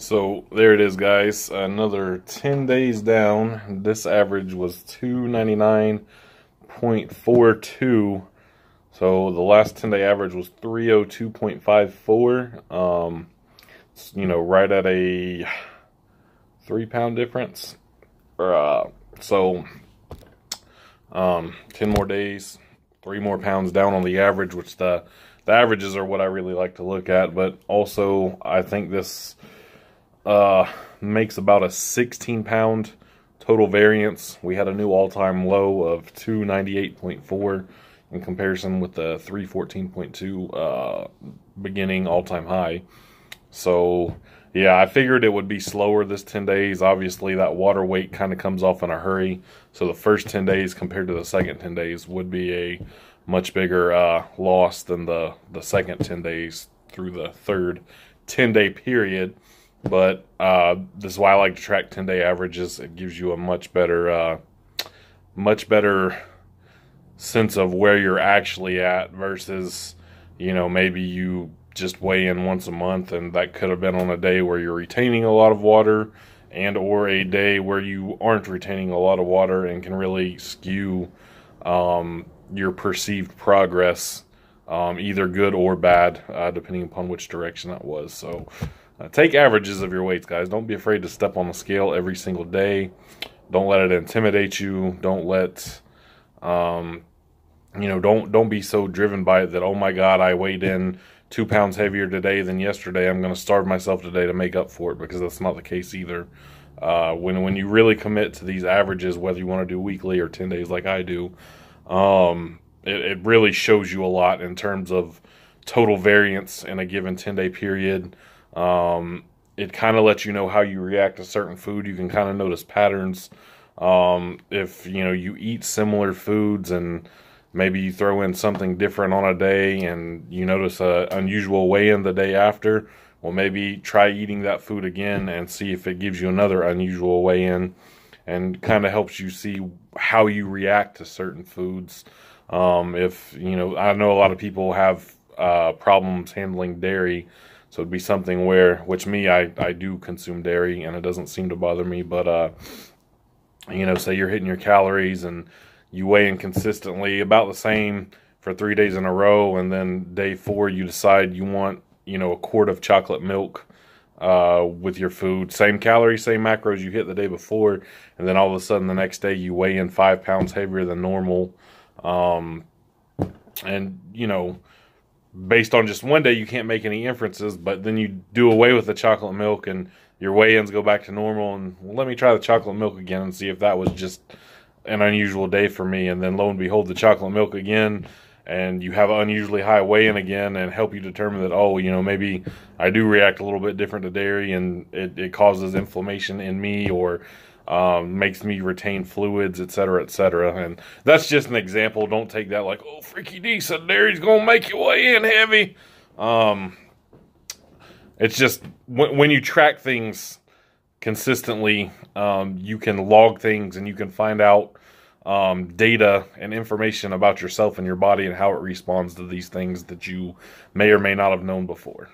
So there it is, guys. Another 10 days down. This average was 299.42. So the last 10-day average was 302.54. Right at a 3-pound difference. 10 more days, 3 more pounds down on the average, which the averages are what I really like to look at. But also, I think this makes about a 16-pound total variance. We had a new all-time low of 298.4 in comparison with the 314.2 beginning all-time high. So yeah, I figured it would be slower this 10 days. Obviously, that water weight kind of comes off in a hurry. So the first 10 days compared to the second 10 days would be a much bigger loss than the second 10 days through the third 10-day period. But this is why I like to track 10-day averages. It gives you a much better sense of where you're actually at versus, maybe you just weigh in once a month, and that could have been on a day where you're retaining a lot of water and or a day where you aren't retaining a lot of water, and can really skew your perceived progress, either good or bad, depending upon which direction that was. So take averages of your weights, guys. Don't be afraid to step on the scale every single day. Don't let it intimidate you. Don't let don't be so driven by it that, oh my God, I weighed in 2 pounds heavier today than yesterday, I'm going to starve myself today to make up for it, because that's not the case either. When you really commit to these averages, whether you want to do weekly or 10 days like I do, it really shows you a lot in terms of total variance in a given 10-day period. It kind of lets you know how you react to certain food. You can kind of notice patterns. If you eat similar foods and maybe you throw in something different on a day and you notice an unusual weigh-in the day after, well, maybe try eating that food again and see if it gives you another unusual weigh-in, and kind of helps you see how you react to certain foods. I know a lot of people have problems handling dairy, so it'd be something where, which me, I do consume dairy and it doesn't seem to bother me, but say you're hitting your calories and you weigh in consistently about the same for 3 days in a row, and then day 4 you decide you want, a quart of chocolate milk with your food. Same calories, same macros you hit the day before, and then all of a sudden the next day you weigh in 5 pounds heavier than normal. Based on just one day you can't make any inferences, but then you do away with the chocolate milk and your weigh-ins go back to normal, and let me try the chocolate milk again and see if that was just an unusual day for me. And then lo and behold, the chocolate milk again, and you have an unusually high weigh-in again, and help you determine that, maybe I do react a little bit different to dairy, and it causes inflammation in me, or makes me retain fluids, etc., etc. And that's just an example. Don't take that like, oh, Freaky D said dairy's gonna make you weigh in heavy. It's just when you track things consistently, you can log things and you can find out data and information about yourself and your body and how it responds to these things that you may or may not have known before.